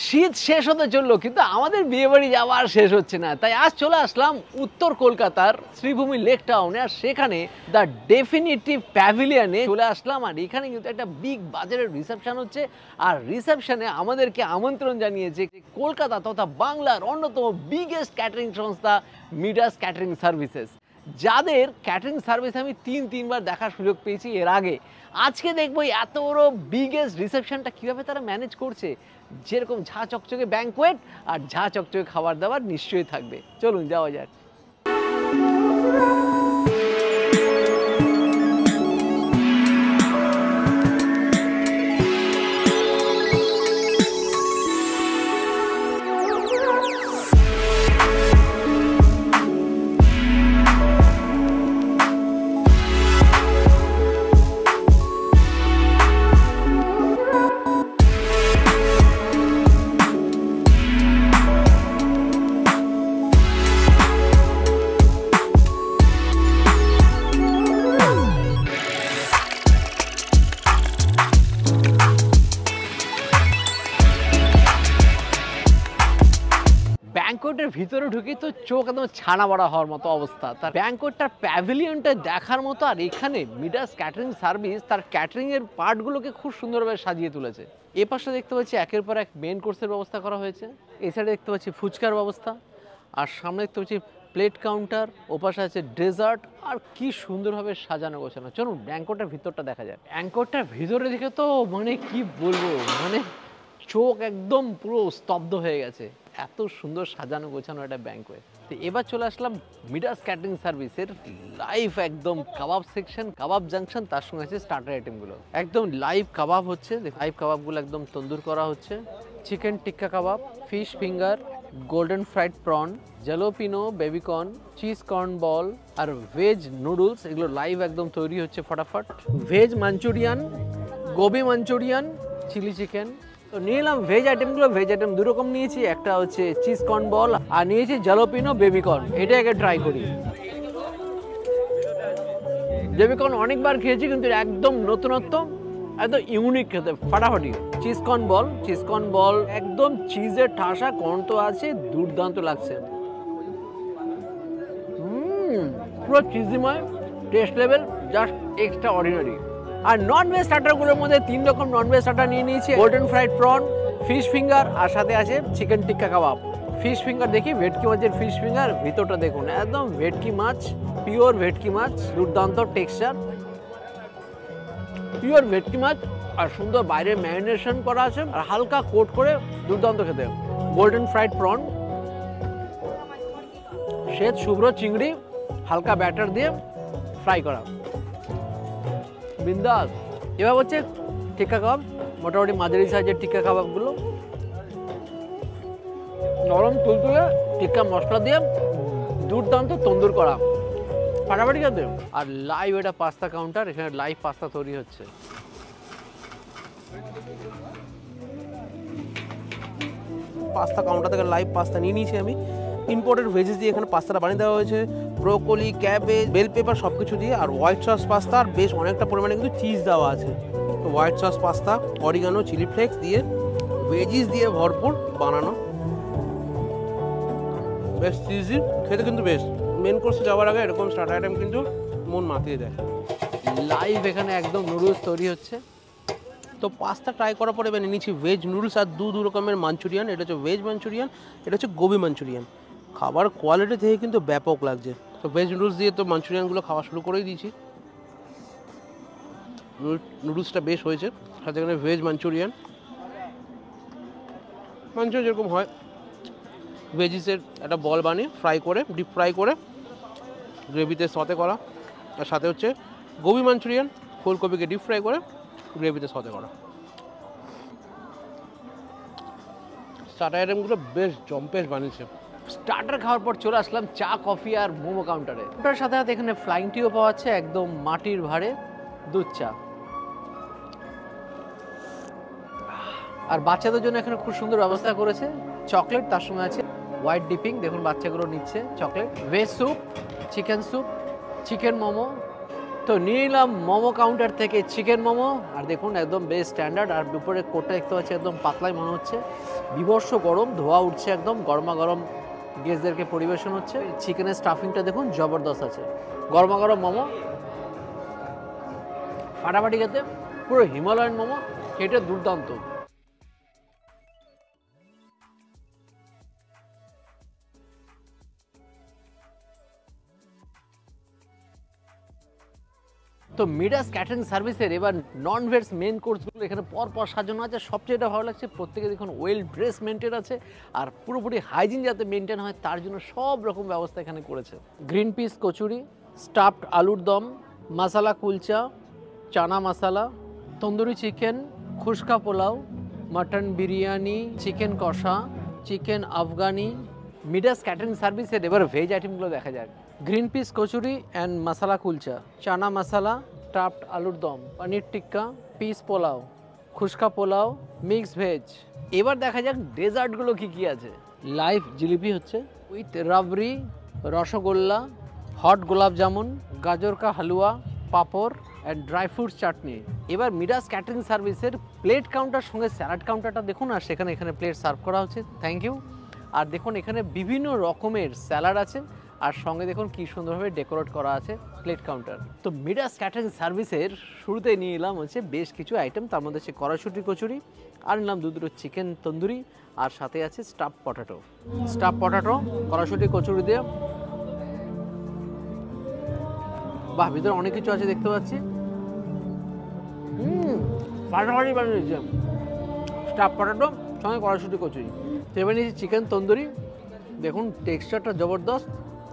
শীত শেষ হতে চললো কিন্তু আমাদের বিয়ে বাড়ি যাওয়া আর শেষ হচ্ছে না, তাই আজ চলে আসলাম উত্তর কলকাতার শ্রীভূমি লেক টাউনে। আর সেখানে দ্য ডেফিনিটিভ প্যাভিলিয়নে চলে আসলাম। আর এখানে কিন্তু একটা বিগ বাজারের রিসেপশন হচ্ছে। আর রিসেপশনে আমাদেরকে আমন্ত্রণ জানিয়েছে কলকাতা তথা বাংলার অন্যতম বিগেস্ট ক্যাটারিং সংস্থা মিডাস ক্যাটারিং সার্ভিসেস, যাদের ক্যাটারিং সার্ভিস আমি তিনবার দেখার সুযোগ পেয়েছি এর আগে। আজকে দেখবো এত বড় বিগেস্ট রিসেপশনটা কীভাবে তারা ম্যানেজ করছে। যেরকম ঝা চকচকে ব্যাঙ্কোয়েট আর ঝা চকচকে খাবার দাবার নিশ্চয়ই থাকবে। চলুন যাওয়া যাক। ব্যাঙ্কোয়েটের ভিতরে ঢুকে তো চোখ একদম ছানা বড়া হওয়ার মতো অবস্থা। তার ব্যাঙ্কোয়েটটার প্যাভিলিয়নটা দেখার মতো। আর এখানে মিডাস ক্যাটারিং সার্ভিস তার ক্যাটারিং এর পার্টগুলোকে খুব সুন্দরভাবে সাজিয়ে তুলেছে। এ পাশে দেখতে পাচ্ছি একের পর এক মেন কোর্সের ব্যবস্থা করা হয়েছে। এই সাইডে দেখতে পাচ্ছি ফুচকার ব্যবস্থা, আর সামনে দেখতে পাচ্ছি প্লেট কাউন্টার, ওপাশে আছে ডেজার্ট। আর কি সুন্দরভাবে সাজানো গোছানো। চলুন ব্যাঙ্কোয়েটের ভিতরটা দেখা যায়। ব্যাঙ্কোয়েটটার ভিতরে দেখে তো মানে কি বলবো, মানে চোখ একদম পুরো স্তব্ধ হয়ে গেছে। এত সুন্দর সাজানো গোছানো একটা ব্যাঙ্কোয়েট। তো এবার চলে আসলাম মিডাস ক্যাটারিং সার্ভিসের লাইভ একদম কাবাব সেকশন, কাবাব জাংশন, তার সঙ্গে আছে স্টার্টার আইটেমগুলো। একদম লাইভ কাবাব হচ্ছে, লাইভ কাবাবগুলো একদম তন্দুর করা হচ্ছে। Chicken tikka kebab, fish finger, golden fried prawn, jalapeno, baby corn, cheese corn ball আর ভেজ নুডলস, এগুলো লাইভ একদম তৈরি হচ্ছে ফটাফট। Veg Manchurian, gobi Manchurian, chilli chicken. তো নিয়ে এলাম ভেজ আইটেমগুলো। ভেজ আইটেম দু রকম নিয়েছি, একটা হচ্ছে চিজ কর্ন বল আর নিয়েছি জালোপিনো বেবিকর্ন। এটা আগে ট্রাই করি। বেবিকর্ন অনেকবার খেয়েছি কিন্তু একদম নতুনত্ব, একদম ইউনিক খেতে, ফাটাফাটি। চিজ কর্ন বল একদম চিজের ঠাসা কর্ন তো আছে, দুর্দান্ত লাগছে। পুরো চিজিময়, taste level just extraordinary. আর নন ভেজ স্টার্টারগুলোর মধ্যে 3 রকম নন ভেজ স্টার্টার নিয়ে নিয়েছি। Golden fried prawn, fish finger আর সাথে আছে chicken tikka kebab. Fish finger দেখি, ভেটকি মাছের ফিশ ফিঙ্গার। ভিতরটা দেখুন একদম ভেটকি মাছ, পিওর ভেটকি মাছ, দুর্দান্ত টেক্সচার, পিওর ভেটকি মাছ। আর সুন্দর বাইরে ম্যারিনেশন করা আছে আর হালকা কোট করে, দুর্দান্ত খেতে। গোল্ডেন ফ্রাইড প্রন, শ্বেত শুভ্র চিংড়ি হালকা ব্যাটার দিয়ে ফ্রাই করা, বিন্দাস। এবার হচ্ছে টিক্কা কাবাব, মোটামুটি মাঝারি সাইজের টিক্কা কাবাবগুলো, নরম তুলতুলে টিক্কা মশলা দিয়ে দুর্দান্ত তন্দুর করা, ফাটাফাটি খেতে। আর লাইভ এটা পাস্তা কাউন্টার, এখানে লাইভ পাস্তা তৈরি হচ্ছে। পাস্তা কাউন্টার থেকে লাইভ পাস্তা নিয়ে নিয়েছি আমি। ইম্পোর্টেড ভেজেস দিয়ে এখানে পাস্তাটা বানিয়ে দেওয়া হয়েছে, ব্রোকলি, ক্যাবেজ, বেল পেপার সব কিছু দিয়ে। আর হোয়াইট সস পাস্তা, আর বেশ অনেকটা পরিমাণে কিন্তু চিজ দেওয়া আছে। তো white sauce pasta, oregano, chilli flakes দিয়ে ভেজিস দিয়ে ভরপুর বানানো, বেশ চিজি খেতে কিন্তু বেশ। মেন কোর্সে যাওয়ার আগে এরকম স্টার্টার আইটেম কিন্তু মন মাতিয়ে দেয়। লাইভ এখানে একদম নুডলস তৈরি হচ্ছে। তো পাস্তা ট্রাই করার পরে এবার নিয়েছি ভেজ নুডলস আর দু রকমের মাঞ্চুরিয়ান। এটা হচ্ছে ভেজ মাঞ্চুরিয়ান, এটা হচ্ছে গোবি মাঞ্চুরিয়ান। খাবার কোয়ালিটি থেকে কিন্তু ব্যাপক লাগছে। তো ভেজ নুডলস দিয়ে তো মাঞ্চুরিয়ানগুলো খাওয়া শুরু করেই দিয়েছি। নুডলসটা বেশ হয়েছে। সাথে এখানে ভেজ মাঞ্চুরিয়ান যেরকম হয়, ভেজিসের একটা বল বানিয়ে ফ্রাই করে, ডিপ ফ্রাই করে গ্রেভিতে সতে করা। আর সাথে হচ্ছে গোবি মাঞ্চুরিয়ান, ফুলকপিকে ডিপ ফ্রাই করে গ্রেভিতে সতে করা। স্টার্টার আইটেমগুলো বেশ জম্পেশ বানিয়েছে। স্টার্টার খাওয়ার পর চলে আসলাম চা, কফি আর মোমো কাউন্টারে। ওটার সাথে সাথে এখানে ফ্লাইং টিও পাওয়া যাচ্ছে, একদম মাটির ভাঁড়ে দুধ চা। আর বাচ্চাদের জন্য এখানে খুব সুন্দর ব্যবস্থা করেছে, চকলেট তার সঙ্গে আছে হোয়াইট ডিপিং। দেখুন বাচ্চাগুলো নিচ্ছে chocolate. Veg soup, chicken soup, chicken momo, তো নিয়ে নিলাম মোমো কাউন্টার থেকে চিকেন মোমো, আর দেখুন একদম বেশ স্ট্যান্ডার্ড, আর উপরে কোটটা দেখতে পাচ্ছি একদম পাতলাই মনে হচ্ছে, বিভৎস গরম, ধোয়া উঠছে একদম, গরমা গরম গেস্টদেরকে পরিবেশন হচ্ছে। চিকেনের স্টাফিংটা দেখুন জবরদস্ত আছে, গরমা গরম মোমো ফাটাফাটি খেতে, পুরো হিমালয়ান মোমো, খেতে দুর্দান্ত। তো মিডাস ক্যাটারিং সার্ভিসের এবার নন ভেজ মেন কোর্সগুলো এখানে পর সাজানো আছে। সবচেয়ে এটা ভালো লাগছে, প্রত্যেকে দেখুন ওয়েল ড্রেস মেনটেন আছে, আর পুরোপুরি হাইজিন যাতে মেনটেন হয় তার জন্য সব রকম ব্যবস্থা এখানে করেছে। গ্রিন পিস কচুরি, স্টাফড আলুর দম, masala kulcha, chana masala, tandoori chicken, khushka pulao, mutton biryani, chicken কষা, চিকেন আফগানি। মিডাস ক্যাটারিং সার্ভিসের এবার ভেজ আইটেমগুলো দেখা যাক। Green peas kachori and masala kulcha, chana masala, stuffed আলুর দম, paneer tikka, peas pulao, khushka pulao, mix veg. এবার দেখা যাক ডেজার্টগুলো কি কি আছে। লাইভ জিলিপি হচ্ছে উইথ রাবড়ি, রসগোল্লা, হট গোলাপ জামুন, গাজর কা হালুয়া, পাঁপড় অ্যান্ড ড্রাই ফ্রুটস চাটনি। এবার মিডাস ক্যাটারিং সার্ভিসের প্লেট কাউন্টার সঙ্গে স্যালাড কাউন্টারটা দেখুন, আর সেখানে প্লেট সার্ভ করা হচ্ছে, থ্যাংক ইউ। আর দেখুন এখানে বিভিন্ন রকমের স্যালাড আছে, আর সঙ্গে দেখুন কি সুন্দরভাবে ডেকোরেট করা আছে প্লেট কাউন্টার। তো মিডাস ক্যাটারিং সার্ভিসের শুরুতে নিয়ে এলাম হচ্ছে বেশ কিছু আইটেম, তার মধ্যে হচ্ছে কড়াইশুঁটি কচুরি, আর নিলাম দুটো চিকেন তন্দুরি, আর সাথে আছে স্টাফ পটাটো। স্টাফ পটাটো কড়াইশুঁটি কচুরি দিয়ে, বাহ, ভিতরে অনেক কিছু আছে দেখতে পাচ্ছি। ফাটাফাটি বানিয়েছে স্টাফ পটাটো সঙ্গে কড়াইশুঁটি কচুরি। এবার নিয়েছি চিকেন তন্দুরি, দেখুন টেক্সচারটা জবরদস্ত,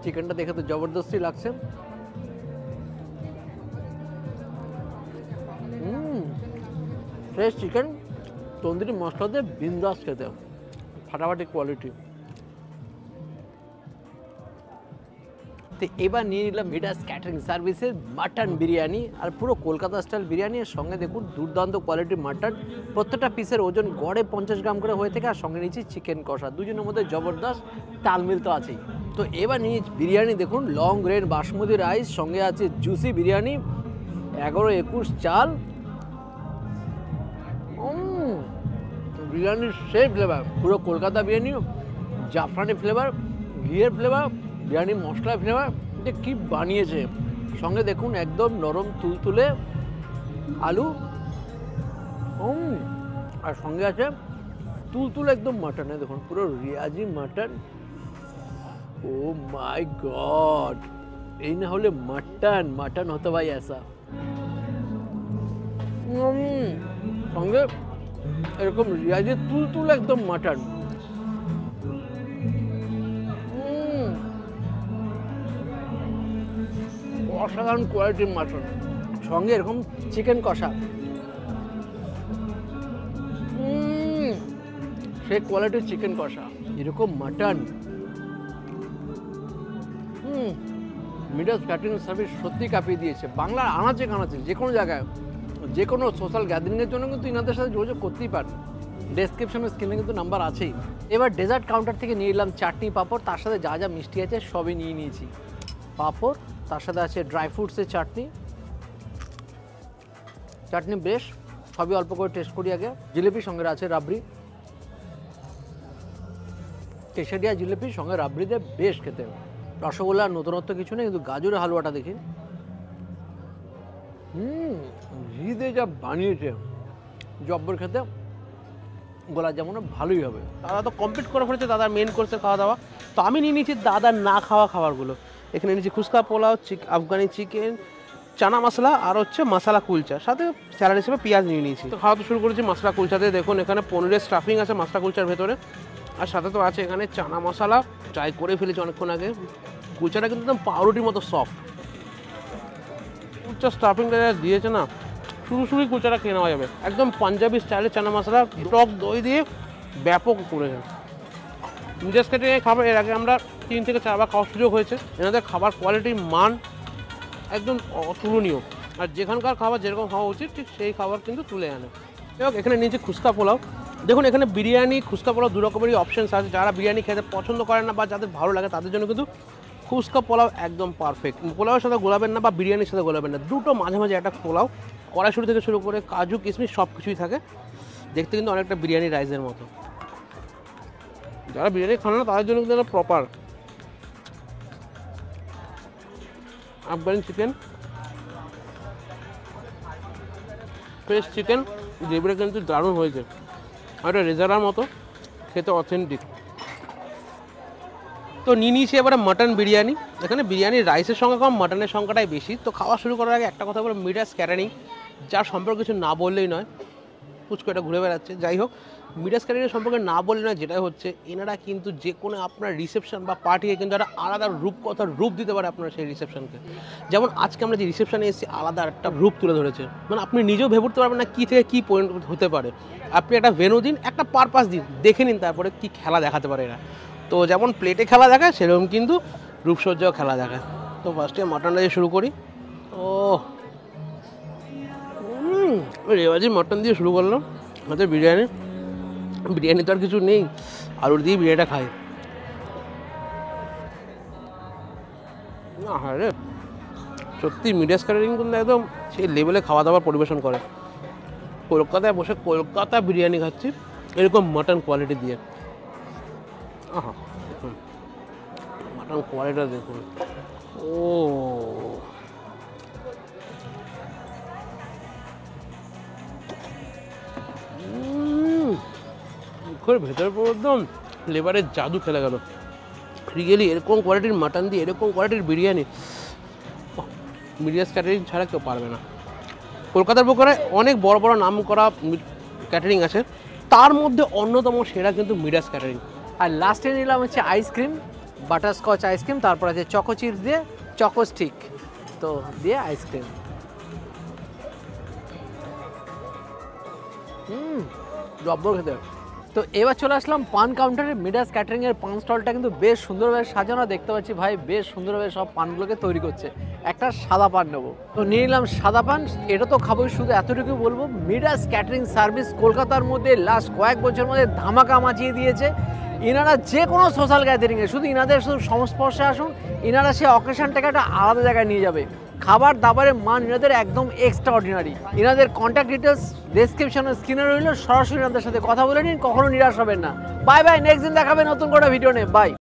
চিকেনটা দেখে তো জবরদস্তই লাগছে। ফ্রেশ চিকেন, তন্দুরি মশলা দিয়ে বিন্দাস খেতে, ফাটাফাটি কোয়ালিটি। তো এবার নিয়ে নিলাম মিডাস ক্যাটারিং সার্ভিসের মাটন বিরিয়ানি, আর পুরো কলকাতা স্টাইল বিরিয়ানি, এর সঙ্গে দেখুন দুর্দান্ত কোয়ালিটির মাটন, প্রত্যেকটা পিসের ওজন গড়ে 50 গ্রাম করে হয়ে থাকে, আর সঙ্গে নিয়েছি চিকেন কষা, দুজনের মধ্যে জবরদস্ত তালমিল তো আছেই। তো এবার নিয়ে বিরিয়ানি দেখুন, লং গ্রেন বাসমতি রাইস, সঙ্গে আছে জুসি বিরিয়ানি, 11-21 চাল, বিরিয়ানির সেই ফ্লেভার, পুরো কলকাতা বিরিয়ানি, জাফরানি ফ্লেভার, ঘিয়ের ফ্লেভার, বিরিয়ানি মশলা ফ্লেভার, এটা কি বানিয়েছে। সঙ্গে দেখুন একদম নরম তুলতুলে আলু, আর সঙ্গে আছে তুলতুলে একদম মাটনে, দেখুন পুরো রিয়াজি মাটন। ও মাই গড, এই না হলে মাটন, মাটন হতো ভাই এসা। সঙ্গে এরকম রিয়াজি তুলতুলে একদম মাটন, অসাধারণ কোয়ালিটির মাটন, সঙ্গে এরকম চিকেন কষা, সেই কোয়ালিটির চিকেন কষা, এরকম মাটন। মিডাস ক্যাটারিং সার্ভিস সত্যি কাঁপিয়ে দিয়েছে বাংলার আনাচে কানাচে, যে কোনো জায়গায়, যে কোনো সোশ্যাল গ্যাদারিংয়ের জন্য কিন্তু ইনাদের সাথে যোগাযোগ করতেই পারেন। ডেসক্রিপশনে স্ক্রিনে কিন্তু নাম্বার আছেই। এবার ডেজার্ট কাউন্টার থেকে নিয়ে এলাম চাটনি পাঁপড়, তার সাথে যা যা মিষ্টি আছে সবই নিয়ে নিয়েছি। পাঁপড়, তার সাথে আছে ড্রাই ফ্রুটসের চাটনি, চাটনি বেশ, সবই অল্প করে টেস্ট করি আগে। জিলিপির সঙ্গে আছে রাবড়ি, কেশরিয়া জিলিপির সঙ্গে রাবড়ি দিয়ে বেশ খেতে। রসগোল্লার নতুনত্ব কিছু নেই, কিন্তু গাজরের হালুয়াটা দেখি, ঘি দিয়ে যা বানিয়েছে জব্বর খেতে, গোলাপ জামুনও ভালোই হবে। দাদা তো কমপ্লিট করে ফেলেছে দাদার মেন কোর্সের খাওয়া দাওয়া। তো আমি নিয়ে নিয়েছি দাদার না খাওয়া খাবারগুলো। এখানে নিয়েছি খুস্কা পোলাও, আফগানি চিকেন, চানা মশলা, আর হচ্ছে মশালা কুলচা, সাথে স্যালাড হিসেবে পেঁয়াজ নিয়ে নিয়েছি। তো খাওয়া তো শুরু করেছি মশলা কুলচাতে। দেখুন এখানে পনিরের স্টাফিং আছে মশলা কুলচার ভেতরে, আর সাথে তো আছে এখানে চানা মশলা, ট্রাই করে ফেলেছি অনেকক্ষণ আগে। কুলচাটা কিন্তু একদম পাউরুটির মতো সফট, কুলচার স্টাফিংটা দিয়েছে না, শুরু কুলচাটা খেয়ে নেওয়া যাবে, একদম পাঞ্জাবি স্টাইলের চানা মশলা, টক দই দিয়ে ব্যাপক করেছে। মিডাস ক্যাটারিং খাবার এর আগে আমরা 3 থেকে 4 বার খাওয়ার সুযোগ হয়েছে, এনাদের খাবার কোয়ালিটির মান একদম অতুলনীয়, আর যেখানকার খাবার যেরকম খাওয়া উচিত ঠিক সেই খাবার কিন্তু তুলে আনে। এবং এখানে নিয়েছি খুস্কা পোলাও, দেখুন এখানে বিরিয়ানি খুস্কা পোলাও দু রকমেরই অপশানস আছে। যারা বিরিয়ানি খেতে পছন্দ করে না বা যাদের ভালো লাগে তাদের জন্য কিন্তু ফুচকা পোলাও একদম পারফেক্ট। পোলাওয়ের সাথে গোলাবেন না বা বিরিয়ানির সাথে গোলাবেন না, দুটো মাঝে মাঝে একটা পোলাও, কড়াইশুঁটি থেকে শুরু করে কাজু কিশমিশ সব কিছুই থাকে, দেখতে কিন্তু অনেকটা বিরিয়ানি রাইসের মতো। যারা বিরিয়ানি খান না তাদের জন্য কিন্তু এটা proper. Afghani chicken, fresh chicken, গ্রেভিটা কিন্তু দারুণ হয়েছে, আর এটা রেজারার মতো খেতে অথেন্টিক। তো নিয়ে নিয়েছি এবারে মাটন বিরিয়ানি। এখানে বিরিয়ানির রাইসের সংখ্যা কম, মাটনের সংখ্যাটাই বেশি। তো খাওয়া শুরু করার আগে একটা কথা বলে, মিডাস ক্যাটারিং, যার সম্পর্কে কিছু না বললেই নয়, পুচকু এটা ঘুরে বেড়াচ্ছে, যাই হোক, মিডাস ক্যাটারিংয়ের সম্পর্কে না বললে নয়, যেটা হচ্ছে এনারা কিন্তু যে কোনো আপনার রিসেপশন বা পার্টিকে কিন্তু একটা আলাদা রূপকথার রূপ দিতে পারে আপনার সেই রিসেপশনকে। যেমন আজকে আমরা যে রিসেপশনে এসেছি, আলাদা একটা রূপ তুলে ধরেছে, মানে আপনি নিজেও ভেবে উঠতে পারবেন না কী থেকে কী পয়েন্ট হতে পারে। আপনি একটা ভেন্যু দিন, একটা পারপাস দিন, দেখে নিন তারপরে কী খেলা দেখাতে পারে এরা। তো যেমন প্লেটে খেলা দেখায়, সেরকম কিন্তু রূপসজ্জাও খেলা দেখায়। তো ফার্স্টে মাটনটা দিয়ে শুরু করি। ও রেওয়াজি মাটন দিয়ে শুরু করলাম, আমাদের বিরিয়ানি। বিরিয়ানি তো আর কিছু নেই, আলুর দিয়ে বিরিয়ানিটা খাই। না হ্যাঁ রে, সত্যি মিডাস ক্যাটারিং কিন্তু একদম সেই লেভেলে খাওয়া দাওয়ার পরিবেশন করে। কলকাতায় বসে কলকাতা বিরিয়ানি খাচ্ছি এরকম মাটন কোয়ালিটি দিয়ে। আহা দেখুন মাটন কোয়ালিটিটা দেখুন। ও মুখের ভেতর পুরো একদম ফ্লেভারের জাদু খেলে গেল। রিয়েলি এরকম কোয়ালিটির মাটন দিয়ে এরকম কোয়ালিটির বিরিয়ানি মিডাস ক্যাটারিং ছাড়া কেউ পারবে না। কলকাতার বুকে অনেক বড় বড় নাম করা ক্যাটারিং আছে, তার মধ্যে অন্যতম সেরা কিন্তু মিডাস ক্যাটারিং। আর লাস্টে নিলাম হচ্ছে আইসক্রিম, বাটারস্কচ আইসক্রিম, তারপর আছে চকো চিপস দিয়ে চকো স্টিক, তো দিয়ে আইসক্রিম। জব্বর খেতে। তো এবার চলে আসলাম পান কাউন্টারে। মিডাস ক্যাটারিংয়ের পান স্টলটা কিন্তু বেশ সুন্দরভাবে সাজানো, দেখতে পাচ্ছি ভাই বেশ সুন্দরভাবে সব পানগুলোকে তৈরি করছে। একটা সাদা পান নেবো, তো নিয়ে নিলাম সাদা পান। এটা তো খাবোই, শুধু এতটুকু বলবো, মিডাস ক্যাটারিং সার্ভিস কলকাতার মধ্যে লাস্ট কয়েক বছরের মধ্যে ধামাকা মাচিয়ে দিয়েছে। ইনারা যে কোনো সোশ্যাল গ্যাদারিংয়ে শুধু ইনাদের শুধু সংস্পর্শে আসুন, ইনারা সেই অকেশনটাকে একটা আলাদা জায়গায় নিয়ে যাবে। খাবার দাবারের মান ইনাদের একদম এক্সট্রা অর্ডিনারি। ইনাদের কন্ট্যাক্ট ডিটেলস ডেসক্রিপশনে স্ক্রিনে রইল, সরাসরি ইনাদের সাথে কথা বলে নিন, কখনো নিরাশ হবেন না। বাই বাই, নেক্সট দিন দেখাবে নতুন করে ভিডিও নিয়ে। বাই।